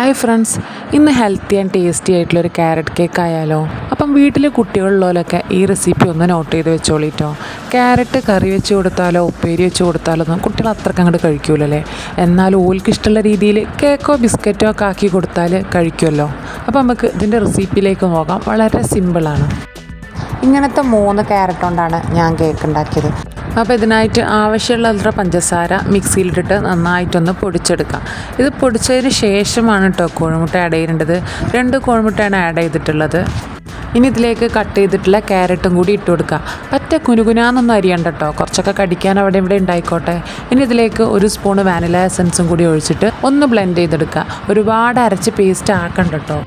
Hi friends, ഇന്ന് healthy and tasty ആയിട്ടുള്ളൊരു carrot cake ആയാലോ. അപ്പം വീട്ടിലെ കുട്ടികളുള്ളവരൊക്കെ ഈ റെസിപ്പി ഒന്ന് നോട്ട് ചെയ്ത് വെച്ചോളിട്ടോ. ക്യാരറ്റ് കറി വെച്ച് കൊടുത്താലോ ഉപ്പേരി വെച്ച് കൊടുത്താലോ ഒന്നും കുട്ടികൾ അത്രയ്ക്ക് അങ്ങോട്ട് കഴിക്കൂലല്ലേ. എന്നാലും ഓൽക്ക് ഇഷ്ടമുള്ള രീതിയിൽ കേക്കോ ബിസ്ക്കറ്റോ ഒക്കെ ആക്കി കൊടുത്താൽ കഴിക്കുമല്ലോ. അപ്പം നമുക്ക് ഇതിൻ്റെ റെസിപ്പിയിലേക്ക് നോക്കാം. വളരെ സിമ്പിളാണ്. ഇങ്ങനത്തെ 3 ക്യാരറ്റ് കൊണ്ടാണ് ഞാൻ കേക്ക് ഉണ്ടാക്കിയത്. അപ്പോൾ ഇതിനായിട്ട് ആവശ്യമുള്ള പഞ്ചസാര മിക്സിയിലിട്ടിട്ട് നന്നായിട്ടൊന്ന് പൊടിച്ചെടുക്കാം. ഇത് പൊടിച്ചതിന് ശേഷമാണ് കേട്ടോ കോഴിമുട്ട ആഡ് ചെയ്യേണ്ടത്. 2 കോഴിമുട്ടയാണ് ആഡ് ചെയ്തിട്ടുള്ളത്. ഇനി ഇതിലേക്ക് കട്ട് ചെയ്തിട്ടുള്ള ക്യാരറ്റും കൂടി ഇട്ട് കൊടുക്കുക. പറ്റ കുനുകുനാന്നൊന്നും അരിയണ്ട കേട്ടോ, കുറച്ചൊക്കെ കടിക്കാൻ അവിടെ ഇവിടെ ഉണ്ടായിക്കോട്ടെ. ഇനി ഇതിലേക്ക് 1 സ്പൂണ് വാനില എസൻസും കൂടി ഒഴിച്ചിട്ട് ഒന്ന് ബ്ലെൻഡ് ചെയ്തെടുക്കുക. ഒരുപാട് അരച്ച് പേസ്റ്റ് ആക്കണ്ട കേട്ടോ.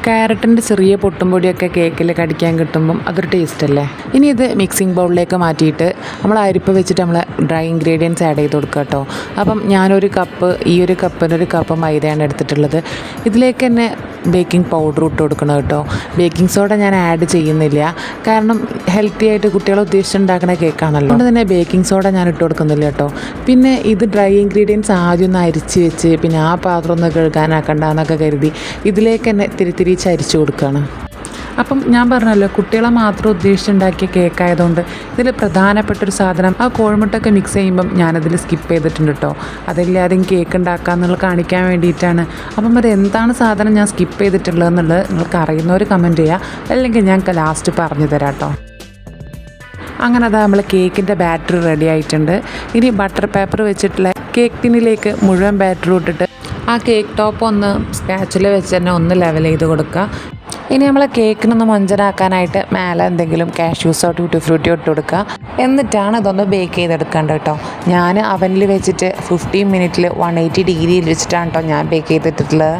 ക്യാരറ്റിൻ്റെ ചെറിയ പൊട്ടും പൊടിയൊക്കെ കേക്കിൽ കടിക്കാൻ കിട്ടുമ്പം അതൊരു ടേസ്റ്റ് അല്ലേ. ഇനി ഇത് മിക്സിംഗ് ബൗളിലേക്ക് മാറ്റിയിട്ട് നമ്മൾ അരിപ്പ് വെച്ചിട്ട് നമ്മൾ ഡ്രൈ ഇൻഗ്രീഡിയൻസ് ആഡ് ചെയ്ത് കൊടുക്കുക കേട്ടോ. അപ്പം ഞാനൊരു കപ്പ്, ഈ ഒരു കപ്പിന് 1 കപ്പ് മൈദയാണ് എടുത്തിട്ടുള്ളത്. ഇതിലേക്ക് തന്നെ ബേക്കിംഗ് പൗഡർ ഇട്ട് കൊടുക്കണം കേട്ടോ. ബേക്കിംഗ് സോഡ ഞാൻ ആഡ് ചെയ്യുന്നില്ല, കാരണം ഹെൽത്തി ആയിട്ട് കുട്ടികളെ ഉദ്ദേശിച്ചുണ്ടാക്കുന്ന കേക്കാണല്ലോ. അതുകൊണ്ട് തന്നെ ബേക്കിംഗ് സോഡ ഞാൻ ഇട്ട് കൊടുക്കുന്നില്ല കേട്ടോ. പിന്നെ ഇത് ഡ്രൈ ഇൻഗ്രീഡിയൻസ് ആദ്യം ഒന്ന് അരിച്ച് വെച്ച് പിന്നെ ആ പാത്രം ഒന്ന് കഴുകാനാക്കണ്ട എന്നൊക്കെ കരുതി ഇതിലേക്ക് തന്നെ തിരി ചരിച്ചു കൊടുക്കുകയാണ്. അപ്പം ഞാൻ പറഞ്ഞല്ലോ, കുട്ടികളെ മാത്രം ഉദ്ദേശിച്ചുണ്ടാക്കിയ കേക്കായതുകൊണ്ട് ഇതിൽ പ്രധാനപ്പെട്ടൊരു സാധനം ആ കോഴിമുട്ടൊക്കെ മിക്സ് ചെയ്യുമ്പം ഞാനതിൽ സ്കിപ്പ് ചെയ്തിട്ടുണ്ട് കേട്ടോ. അതെല്ലാവരും കേക്ക് ഉണ്ടാക്കാമെന്നുള്ളത് കാണിക്കാൻ വേണ്ടിയിട്ടാണ്. അപ്പം അത് എന്താണ് സാധനം ഞാൻ സ്കിപ്പ് ചെയ്തിട്ടുള്ളതെന്നുള്ളത് നിങ്ങൾക്ക് അറിയുന്നവർ കമൻറ്റ് ചെയ്യുക, അല്ലെങ്കിൽ ഞങ്ങൾക്ക് ലാസ്റ്റ് പറഞ്ഞു തരാം കേട്ടോ. അങ്ങനെ അതാ നമ്മൾ കേക്കിൻ്റെ ബാറ്റർ റെഡി ആയിട്ടുണ്ട്. ഇനി ബട്ടർ പേപ്പർ വെച്ചിട്ടുള്ള കേക്ക് ടിന്നിലേക്ക് മുഴുവൻ ബാറ്റർ ഇട്ടിട്ട് ആ കേക്ക് ടോപ്പ് ഒന്ന് സ്പാച്ചിൽ വെച്ച് തന്നെ ഒന്ന് ലെവൽ ചെയ്ത് കൊടുക്കുക. ഇനി നമ്മൾ കേക്കിനൊന്ന് മൊഞ്ചനാക്കാനായിട്ട് മേലെ എന്തെങ്കിലും കാഷ്യൂസോ ട്യൂട്ടി ഫ്രൂട്ടിയോ ഇട്ട് കൊടുക്കുക. എന്നിട്ടാണ് ഇതൊന്ന് ബേക്ക് ചെയ്തെടുക്കേണ്ടത് കേട്ടോ. ഞാൻ അവനിൽ വെച്ചിട്ട് 15 മിനിറ്റിൽ 180 ഡിഗ്രിയിൽ വെച്ചിട്ടാണ് കേട്ടോ ഞാൻ ബേക്ക് ചെയ്തിട്ടുള്ളത്.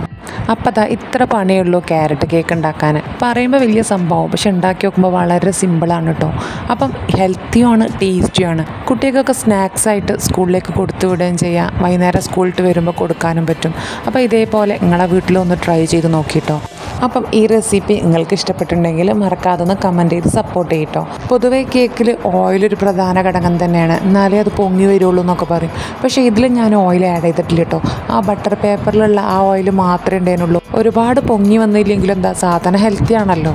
അപ്പോൾ അതാ ഇത്ര പണിയുള്ളൂ ക്യാരറ്റ് കേക്ക് ഉണ്ടാക്കാൻ. പറയുമ്പോൾ വലിയ സംഭവം, പക്ഷെ ഉണ്ടാക്കി നോക്കുമ്പോൾ വളരെ സിമ്പിളാണ് കേട്ടോ. അപ്പം ഹെൽത്തിയുമാണ് ടേസ്റ്റിയുമാണ്. കുട്ടികൾക്കൊക്കെ സ്നാക്സായിട്ട് സ്കൂളിലേക്ക് കൊടുത്തു വിടുകയും ചെയ്യാം, വൈകുന്നേരം സ്കൂളിൽ വരുമ്പോൾ കൊടുക്കാനും പറ്റും. അപ്പോൾ ഇതേപോലെ നിങ്ങളെ വീട്ടിലൊന്ന് ട്രൈ ചെയ്ത് നോക്കിയിട്ടോ. അപ്പം ഈ റെസിപ്പി നിങ്ങൾക്ക് ഇഷ്ടപ്പെട്ടിട്ടുണ്ടെങ്കിൽ മറക്കാതെ ഒന്ന് കമൻറ്റ് ചെയ്ത് സപ്പോർട്ട് ചെയ്യട്ടോ. പൊതുവേ കേക്കിൽ ഓയിലൊരു പ്രധാന ഘടകം തന്നെയാണ്, എന്നാലേ അത് പൊങ്ങി വരുള്ളൂ എന്നൊക്കെ പറയും. പക്ഷേ ഇതിൽ ഞാൻ ഓയിൽ ആഡ് ചെയ്തിട്ടില്ല കേട്ടോ. ആ ബട്ടർ പേപ്പറിലുള്ള ആ ഓയിൽ മാത്രമേ ഉണ്ടായിരുന്നുള്ളൂ. ഒരുപാട് പൊങ്ങി വന്നില്ലെങ്കിലും എന്താ, സാധനം ഹെൽത്തി ആണല്ലോ.